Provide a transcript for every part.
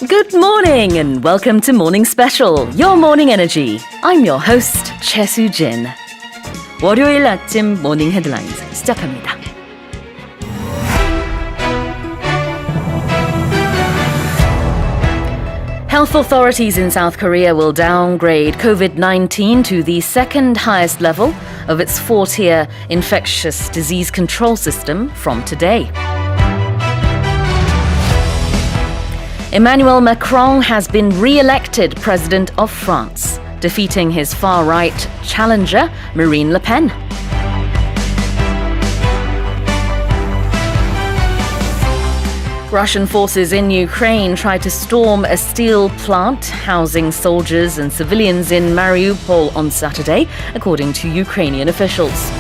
Good morning and welcome to Morning Special, Your Morning Energy. I'm your host, Choi Soo-jin. 월요일 아침 모닝 헤드라인즈 시작합니다. Health authorities in South Korea will downgrade COVID-19 to the second highest level of its four-tier infectious disease control system from today. Emmanuel Macron has been re-elected president of France, defeating his far-right challenger, Marine Le Pen. Russian forces in Ukraine tried to storm a steel plant housing soldiers and civilians in Mariupol on Saturday, according to Ukrainian officials.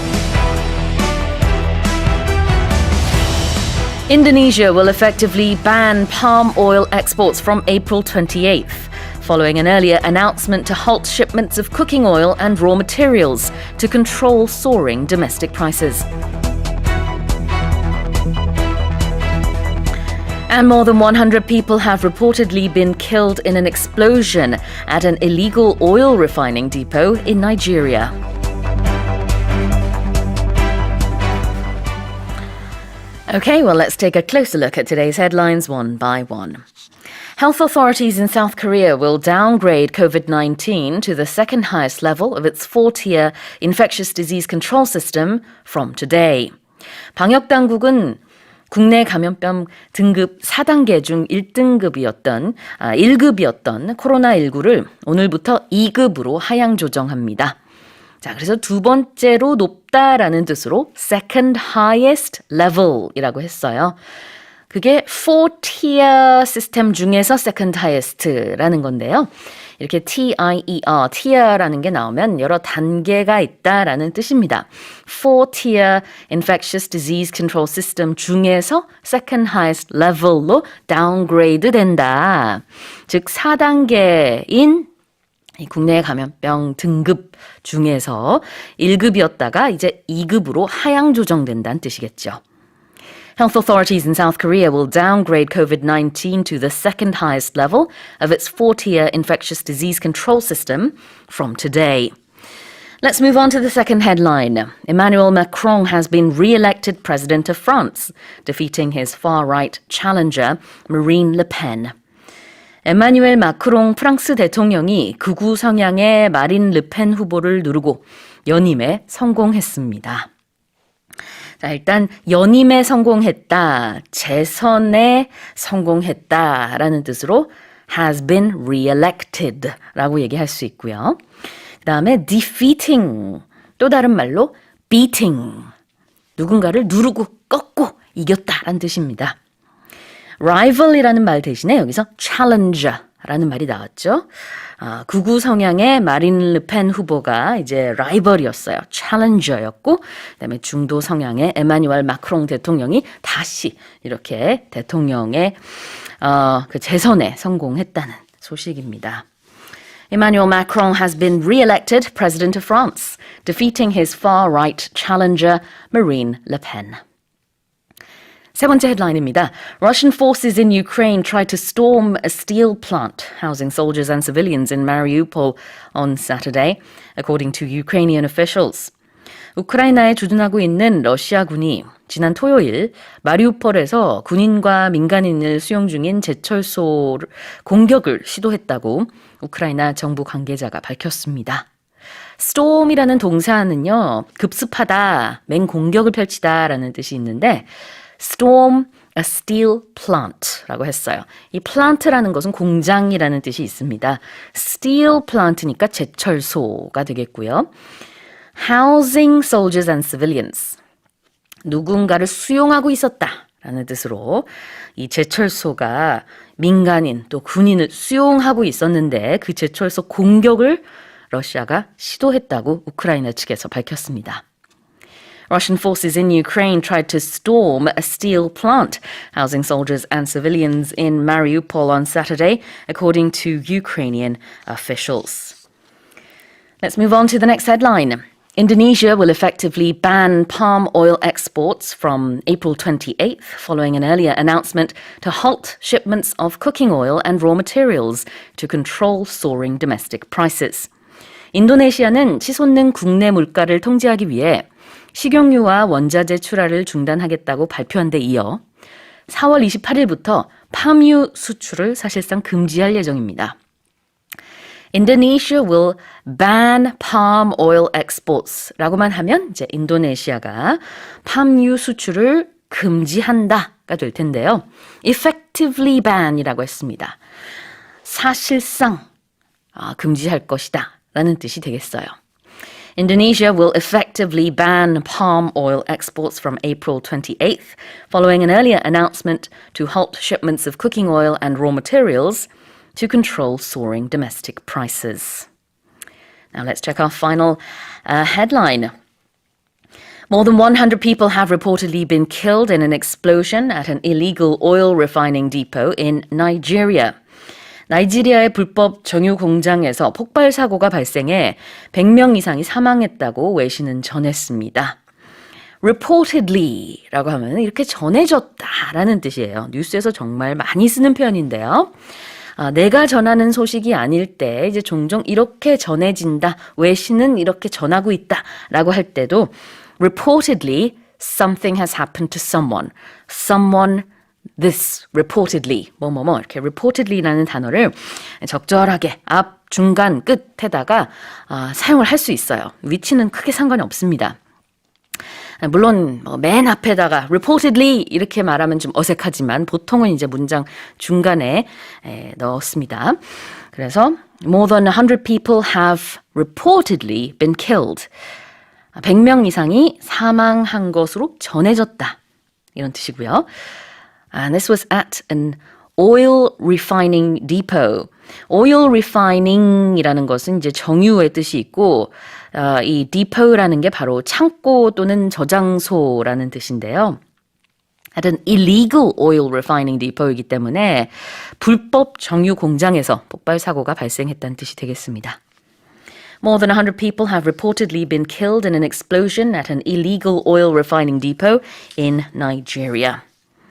Indonesia will effectively ban palm oil exports from April 28th, following an earlier announcement to halt shipments of cooking oil and raw materials to control soaring domestic prices. And more than 100 people have reportedly been killed in an explosion at an illegal oil refining depot in Nigeria. Okay, well, let's take a closer look at today's headlines one by one. Health authorities in South Korea will downgrade COVID-19 to the second highest level of its four-tier infectious disease control system from today. 방역당국은 국내 감염병 등급 4단계 중 1급이었던 코로나19를 오늘부터 2급으로 하향 조정합니다. 자, 그래서 두 번째로 높다라는 뜻으로 second highest level이라고 했어요. 그게 four-tier 시스템 중에서 second highest라는 건데요. 이렇게 TIER, tier라는 게 나오면 여러 단계가 있다라는 뜻입니다. Four-tier infectious disease control system 중에서 second highest level로 downgrade 된다. 즉 4단계인 이 국내 감염병 등급 중에서 1급이었다가 이제 2급으로 하향 조정된다는 뜻이겠죠. Health authorities in South Korea will downgrade COVID-19 to the second highest level of its four-tier infectious disease control system from today. Let's move on to the second headline. Emmanuel Macron has been re-elected president of France, defeating his far-right challenger, Marine Le Pen. 에마뉴엘 마크롱 프랑스 대통령이 극우 성향의 마린 르펜 후보를 누르고 연임에 성공했습니다. 자, 일단 연임에 성공했다, 재선에 성공했다라는 뜻으로 has been re-elected 라고 얘기할 수 있고요. 그 다음에 defeating, 또 다른 말로 beating, 누군가를 누르고 꺾고 이겼다라는 뜻입니다. rival이라는 말 대신에 여기서 challenger라는 말이 나왔죠. 극우 성향의 마린 르펜 후보가 이제 라이벌이었어요. challenger였고, 그다음에 중도 성향의 에마뉴엘 마크롱 대통령이 다시 이렇게 대통령의 그 재선에 성공했다는 소식입니다. Emmanuel Macron has been re-elected president of France, defeating his far-right challenger Marine Le Pen. 세 번째 헤드라인입니다. Russian forces in Ukraine tried to storm a steel plant housing soldiers and civilians in Mariupol on Saturday, according to Ukrainian officials. 우크라이나에 주둔하고 있는 러시아군이 지난 토요일 마리우폴에서 군인과 민간인을 수용 중인 제철소 공격을 시도했다고 우크라이나 정부 관계자가 밝혔습니다. storm이라는 동사는요, 급습하다, 맹공격을 펼치다라는 뜻이 있는데 storm a steel plant라고 했어요. 이 plant라는 것은 공장이라는 뜻이 있습니다. steel plant니까 제철소가 되겠고요. housing soldiers and civilians, 누군가를 수용하고 있었다라는 뜻으로 이 제철소가 민간인 또 군인을 수용하고 있었는데 그 제철소 공격을 러시아가 시도했다고 우크라이나 측에서 밝혔습니다. Russian forces in Ukraine tried to storm a steel plant housing soldiers and civilians in Mariupol on Saturday, according to Ukrainian officials. Let's move on to the next headline. Indonesia will effectively ban palm oil exports from April 28th, following an earlier announcement to halt shipments of cooking oil and raw materials to control soaring domestic prices. 인도네시아는 치솟는 국내 물가를 통제하기 위해 식용유와 원자재 출하를 중단하겠다고 발표한 데 이어 4월 28일부터 팜유 수출을 사실상 금지할 예정입니다. Indonesia will ban palm oil exports 라고만 하면 이제 인도네시아가 팜유 수출을 금지한다가 될 텐데요. effectively ban이라고 했습니다. 사실상 금지할 것이다 라는 뜻이 되겠어요. Indonesia will effectively ban palm oil exports from April 28th, following an earlier announcement to halt shipments of cooking oil and raw materials to control soaring domestic prices. Now let's check our final headline. More than 100 people have reportedly been killed in an explosion at an illegal oil refining depot in Nigeria. 나이지리아의 불법 정유 공장에서 폭발 사고가 발생해 100명 이상이 사망했다고 외신은 전했습니다. reportedly라고 하면 이렇게 전해졌다라는 뜻이에요. 뉴스에서 정말 많이 쓰는 표현인데요. 내가 전하는 소식이 아닐 때 이제 종종 이렇게 전해진다, 외신은 이렇게 전하고 있다라고 할 때도 reportedly something has happened to someone. Someone this reportedly 뭐뭐뭐 이렇게 reportedly라는 단어를 적절하게 앞, 중간, 끝에다가 사용을 할 수 있어요. 위치는 크게 상관이 없습니다. 물론 맨 앞에다가 reportedly 이렇게 말하면 좀 어색하지만 보통은 이제 문장 중간에 넣었습니다. 그래서 more than 100 people have reportedly been killed. 100명 이상이 사망한 것으로 전해졌다. 이런 뜻이고요. And this was at an oil refining depot. oil refining이라는 것은 이제 정유의 뜻이 있고 이 depot라는 게 바로 창고 또는 저장소라는 뜻인데요. at an illegal oil refining depot이기 때문에 불법 정유 공장에서 폭발 사고가 발생했다는 뜻이 되겠습니다. More than 100 people have reportedly been killed in an explosion at an illegal oil refining depot in Nigeria.